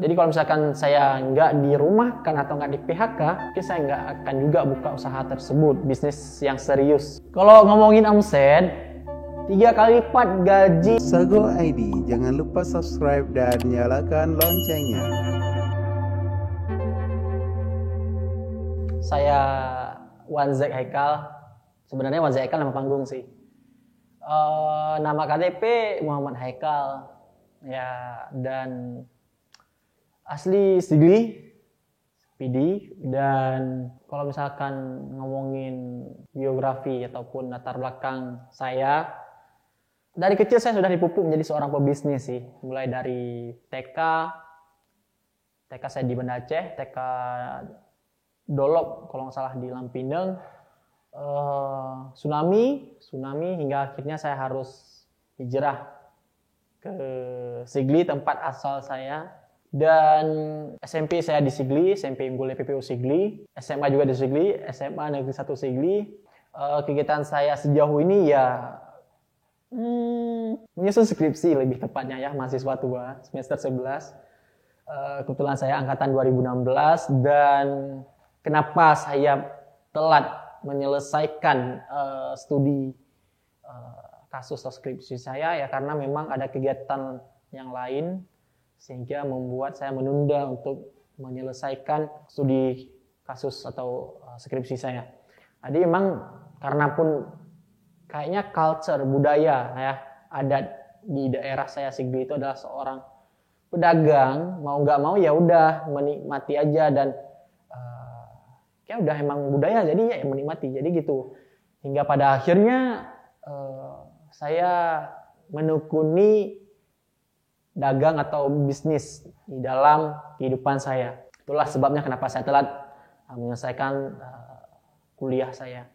Jadi kalau misalkan saya nggak dirumahkan atau nggak di PHK, mungkin saya nggak akan juga buka usaha tersebut, bisnis yang serius. Kalau ngomongin omset, 3 kali lipat gaji. Sago ID, jangan lupa subscribe dan nyalakan loncengnya. Saya Wanzek Haikal. Sebenarnya Wanzek Haikal nama panggung sih. Nama KTP Muhammad Haikal. Ya, dan asli Sigli, PD. Dan kalau misalkan ngomongin biografi ataupun latar belakang saya, dari kecil saya sudah dipupuk menjadi seorang pebisnis sih. Mulai dari TK saya di Banda Aceh, TK Dolok kalau nggak salah di Lampindeng, tsunami hingga akhirnya saya harus hijrah ke Sigli, tempat asal saya. Dan SMP saya di Sigli, SMP Unggul PPU Sigli, SMA juga di Sigli, SMA Negeri 1 Sigli. Kegiatan saya sejauh ini ya menyusun skripsi lebih tepatnya ya, mahasiswa tua semester 11. Kebetulan saya angkatan 2016, dan kenapa saya telat menyelesaikan studi kasus atau skripsi saya ya karena memang ada kegiatan yang lain sehingga membuat saya menunda untuk menyelesaikan studi kasus atau skripsi saya. Jadi memang karena pun kayaknya culture, budaya ya, adat di daerah saya Sigli itu adalah seorang pedagang, mau nggak mau ya udah menikmati aja, dan kayak udah emang budaya jadi ya menikmati, jadi gitu. Hingga pada akhirnya saya menekuni dagang atau bisnis di dalam kehidupan saya. Itulah sebabnya kenapa saya telat menyelesaikan kuliah saya.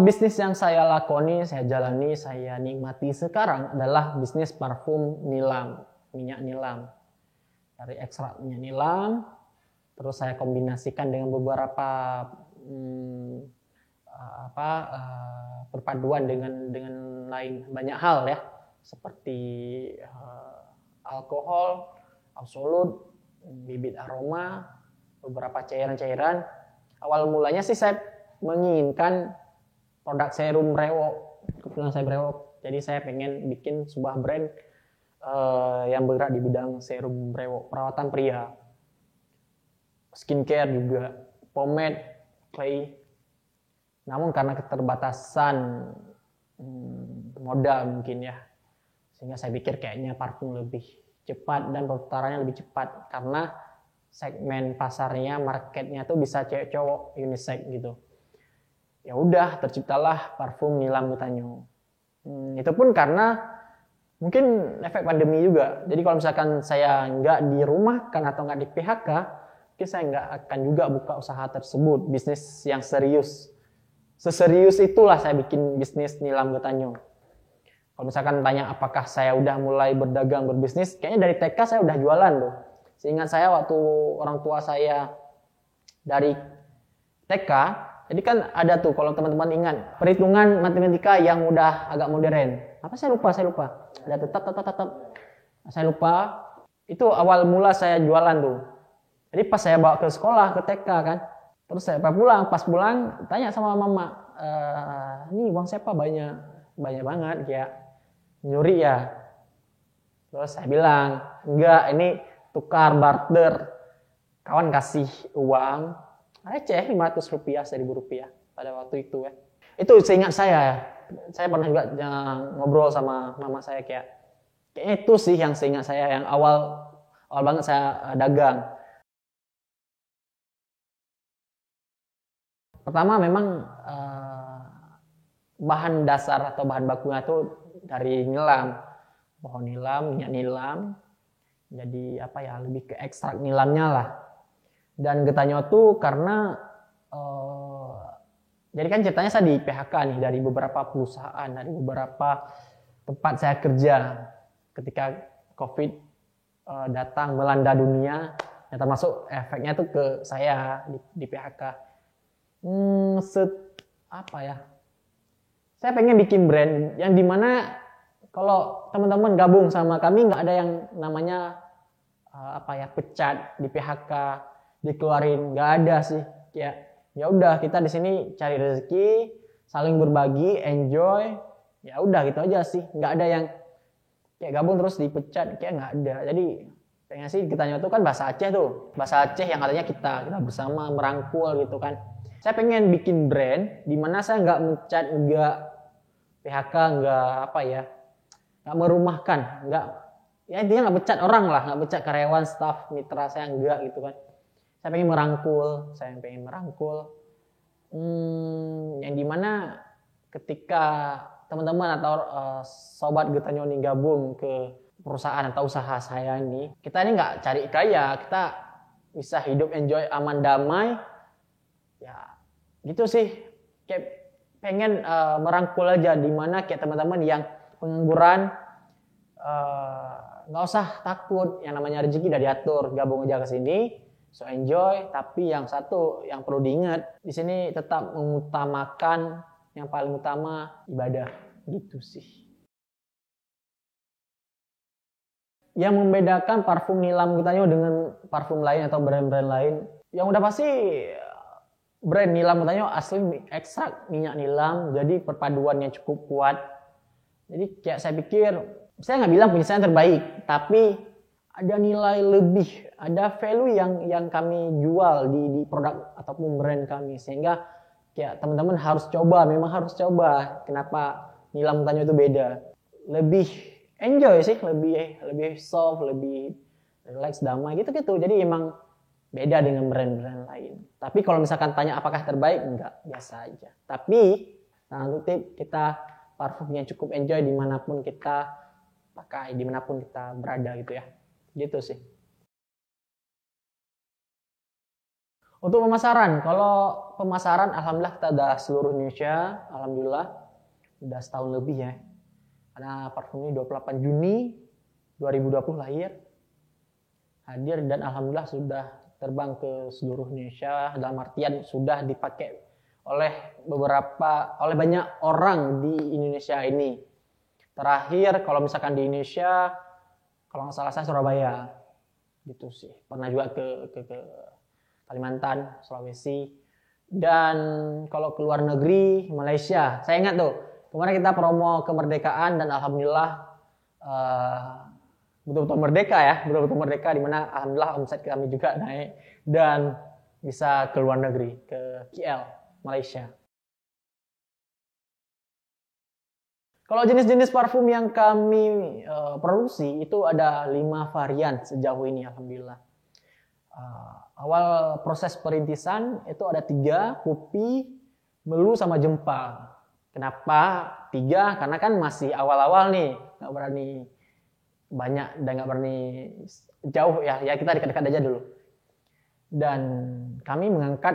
Bisnis yang saya lakoni, saya jalani, saya nikmati sekarang adalah bisnis parfum nilam, minyak nilam. Dari ekstrak minyak nilam, terus saya kombinasikan dengan beberapa perpaduan dengan lain banyak hal ya, seperti alkohol, absolut, bibit aroma, beberapa cairan-cairan. Awal mulanya sih saya menginginkan produk serum brewok. Kebetulan saya brewok, jadi saya pengen bikin sebuah brand yang bergerak di bidang serum brewok, perawatan pria, skincare juga, pomade, clay. Namun karena keterbatasan modal mungkin ya, sehingga saya pikir kayaknya parfum lebih cepat dan perputarannya lebih cepat karena segmen pasarnya, marketnya tuh bisa cewek cowok, unisex gitu. Ya udah, terciptalah parfum Nilam Gutanyo. Itu pun karena mungkin efek pandemi juga. Jadi kalau misalkan saya nggak dirumahkan atau nggak di PHK, mungkin saya nggak akan juga buka usaha tersebut, bisnis yang serius. Seserius itulah saya bikin bisnis Nilam Gutanyo. Kalau misalkan tanya apakah saya udah mulai berdagang, berbisnis, kayaknya dari TK saya udah jualan tuh. Seingat saya waktu orang tua saya dari TK, jadi kan ada tuh kalau teman-teman ingat, perhitungan matematika yang udah agak modern. Apa saya lupa. Ada tetap. Saya lupa. Itu awal mula saya jualan tuh. Jadi pas saya bawa ke sekolah, ke TK kan. Terus saya pas pulang tanya sama mama, ini uang siapa banyak banget kayak nyuri ya. Terus saya bilang, enggak, ini tukar barter. Kawan kasih uang receh 500 rupiah, 1000 rupiah pada waktu itu ya. Itu seingat saya pernah juga ngobrol sama mama saya kayaknya itu sih yang seingat saya yang awal banget saya dagang. Pertama memang bahan dasar atau bahan bakunya itu dari nilam, pohon nilam, minyak nilam. Jadi lebih ke ekstrak nilamnya lah. Dan Gutanyo tuh karena jadi kan ceritanya saya di PHK nih dari beberapa perusahaan, dari beberapa tempat saya kerja ketika COVID datang melanda dunia, yang termasuk efeknya tuh ke saya di PHK. Saya pengen bikin brand yang dimana Kalau teman-teman gabung sama kami nggak ada yang namanya pecat, di PHK, dikeluarin, nggak ada sih. Ya udah, kita di sini cari rezeki, saling berbagi, enjoy, ya udah gitu aja sih. Nggak ada yang kayak gabung terus dipecat, kayak nggak ada. Jadi pengen sih kita tuh kan bahasa Aceh tuh, bahasa Aceh yang artinya kita bersama merangkul gitu kan. Saya pengen bikin brand di mana saya nggak mencat, nggak PHK, nggak nggak merumahkan, nggak, ya intinya nggak pecat orang lah, nggak pecat karyawan, staff, mitra saya, enggak gitu kan. Saya pengen merangkul, yang dimana ketika teman-teman atau sobat Getanyo ini gabung ke perusahaan atau usaha saya ini, kita ini nggak cari kaya, kita bisa hidup enjoy, aman, damai, ya gitu sih. Kayak pengen merangkul aja, dimana kayak teman-teman yang pengangguran, nggak usah takut, yang namanya rezeki udah diatur, gabung aja ke sini, so enjoy. Tapi yang satu yang perlu diingat di sini, tetap mengutamakan yang paling utama ibadah, gitu sih. Yang membedakan parfum Nilam Getanyo dengan parfum lain atau brand-brand lain, yang udah pasti brand Nilam Getanyo asli ekstrak minyak nilam, jadi perpaduannya cukup kuat. Jadi kayak saya pikir, saya nggak bilang punya saya terbaik, tapi ada nilai lebih, ada value yang kami jual di produk ataupun brand kami, sehingga kayak teman-teman harus coba, memang harus coba. Kenapa Nilam Getanyo itu beda? Lebih enjoy sih, lebih soft, lebih relax, damai gitu-gitu. Jadi emang beda dengan brand-brand lain. Tapi kalau misalkan tanya apakah terbaik, enggak, biasa aja. Tapi nanti kita parfumnya cukup enjoy dimanapun kita pakai, dimanapun kita berada gitu ya. Gitu sih. Untuk pemasaran, kalau pemasaran alhamdulillah kita udah seluruh Indonesia, alhamdulillah udah setahun lebih ya. Karena parfum ini 28 Juni 2020 lahir, hadir, dan alhamdulillah sudah terbang ke seluruh Indonesia, dalam artian sudah dipakai oleh banyak orang di Indonesia ini. Terakhir kalau misalkan di Indonesia, kalau nggak salah saya Surabaya, gitu sih. Pernah juga ke Kalimantan, Sulawesi, dan kalau ke luar negeri Malaysia. Saya ingat tuh kemarin kita promo kemerdekaan, dan alhamdulillah betul-betul merdeka, di mana alhamdulillah omset kami juga naik dan bisa ke luar negeri, ke KL, Malaysia. Kalau jenis-jenis parfum yang kami produksi itu ada 5 varian sejauh ini, alhamdulillah. Awal proses perintisan itu ada 3, Kupi, Melu, sama Jempa. Kenapa 3? Karena kan masih awal-awal nih, nggak berani banyak dan nggak berani jauh ya kita dekat-dekat aja dulu. Dan kami mengangkat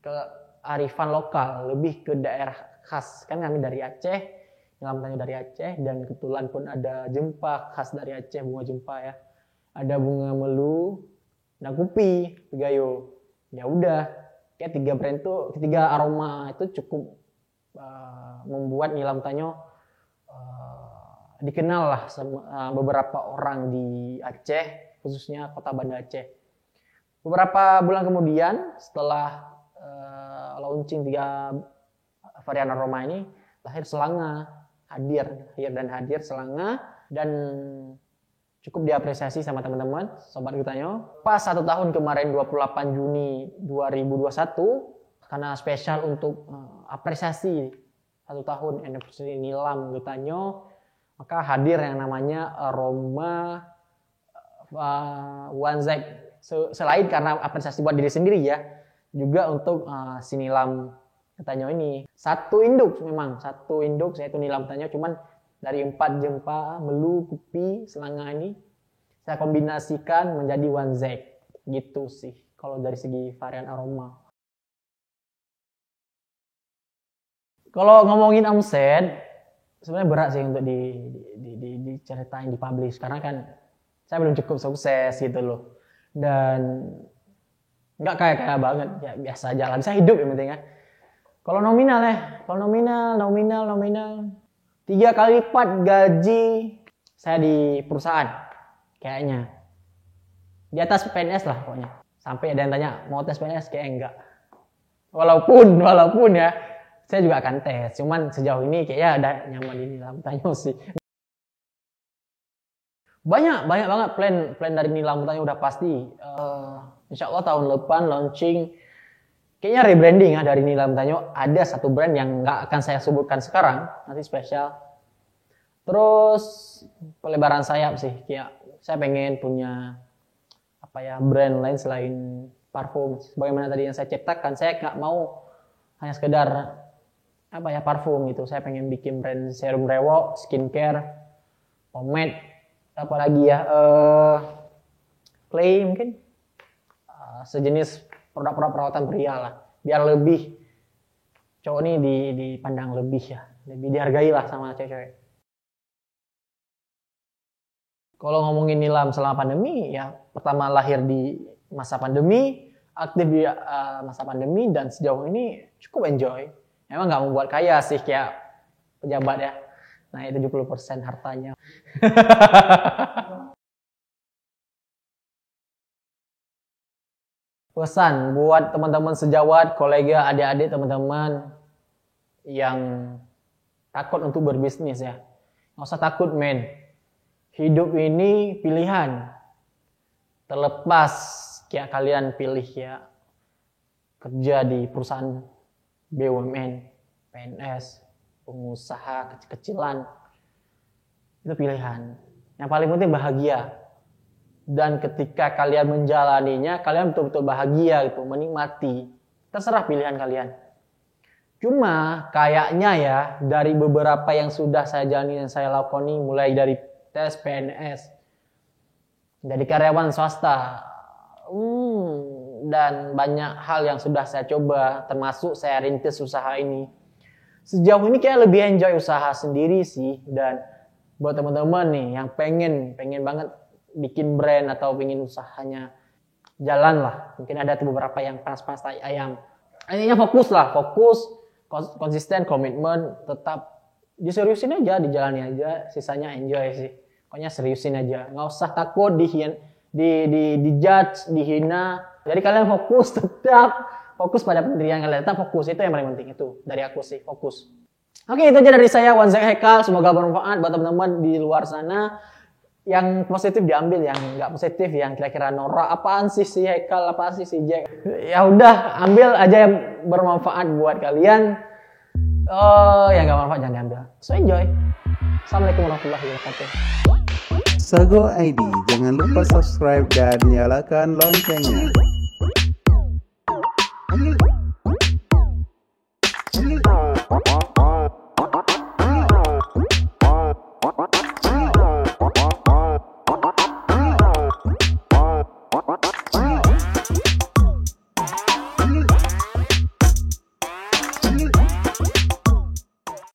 kearifan lokal, lebih ke daerah khas. Kan kami dari Aceh, Nilam Getanyo dari Aceh, dan kebetulan pun ada Jempa khas dari Aceh, bunga Jempa ya. Ada bunga Melu, dan Kupi, Gayo. Ya udah, kayak 3 brand tuh, 3 aroma itu cukup membuat Nilam Getanyo dikenal lah sama beberapa orang di Aceh, khususnya kota Banda Aceh. Beberapa bulan kemudian setelah launching 3 varian aroma ini, lahir Selanga, hadir Selanga, dan cukup diapresiasi sama teman-teman Sobat Getanyo. Pas 1 tahun kemarin 28 Juni 2021, karena spesial untuk apresiasi 1 tahun anniversary Nilam Getanyo, maka hadir yang namanya aroma Wanzek. Selain karena apresiasi buat diri sendiri ya, juga untuk si Nilam Getanyo ini. Satu induk yaitu Nilam Getanyo, cuman dari 4 Jempa, Melu, Kupi, Selanga ini saya kombinasikan menjadi Wanzek. Gitu sih kalau dari segi varian aroma. Kalau ngomongin omset, sebenarnya berat sih untuk diceritain, dipublish, karena kan saya belum cukup sukses gitu loh, dan nggak kaya banget ya, biasa jalan, saya hidup yang penting kan. Kalau nominal 3 kali lipat gaji saya di perusahaan kayaknya. Di atas PNS lah pokoknya. Sampai ada yang tanya mau tes PNS, kayak enggak. Walaupun ya saya juga akan tes, cuman sejauh ini kayaknya ada nyaman di Nilam Tanyo sih. Banyak banget plan dari Nilam Tanyo udah pasti. Insya Allah tahun depan launching, kayaknya rebranding ya dari Nilam Tanyo. Ada satu brand yang nggak akan saya sebutkan sekarang, nanti spesial. Terus pelebaran sayap sih, kayak saya pengen punya brand lain selain parfum. Sebagaimana tadi yang saya ciptakan, saya nggak mau hanya sekedar parfum gitu. Saya pengen bikin brand serum rewok, skincare, pomade, apalagi ya clay mungkin, sejenis produk-produk perawatan pria lah, biar lebih cowok ini dipandang lebih dihargai lah sama cewek-cewek. Kalau ngomongin Nilam selama pandemi, ya pertama lahir di masa pandemi, aktif di masa pandemi, dan sejauh ini cukup enjoy. Emang nggak membuat kaya sih kayak pejabat ya. Nah, 70% hartanya. Pesan buat teman-teman sejawat, kolega, adik-adik, teman-teman yang takut untuk berbisnis ya. Nggak usah takut, men. Hidup ini pilihan. Terlepas kayak kalian pilih ya kerja di perusahaan BUMN, PNS, pengusaha kecil-kecilan, itu pilihan. Yang paling penting bahagia. Dan ketika kalian menjalaninya, kalian betul-betul bahagia gitu, menikmati. Terserah pilihan kalian. Cuma kayaknya ya dari beberapa yang sudah saya jalani dan saya lakoni, mulai dari tes PNS, jadi karyawan swasta, dan banyak hal yang sudah saya coba, termasuk saya rintis usaha ini. Sejauh ini kayak lebih enjoy usaha sendiri sih. Dan buat teman-teman nih yang pengen banget bikin brand atau pengen usahanya jalan lah, mungkin ada beberapa yang panas-panas tai ayam. Intinya fokus, konsisten, komitmen, tetap diseriusin aja, dijalani aja, sisanya enjoy sih. Pokoknya seriusin aja, nggak usah takut dijudge, dihina. Jadi kalian tetap fokus pada pendirian kalian, tetap fokus, itu yang paling penting. Itu dari aku sih, fokus. Oke, itu aja dari saya, Wanzek Haikal. Semoga bermanfaat buat teman-teman di luar sana. Yang positif diambil, yang nggak positif, yang kira-kira norak, apaan sih si Haikal, apaan sih si Jack, ya udah ambil aja yang bermanfaat buat kalian. Yang nggak bermanfaat jangan diambil. So enjoy. Assalamualaikum warahmatullahi wabarakatuh. Sago ID, jangan lupa subscribe dan nyalakan loncengnya.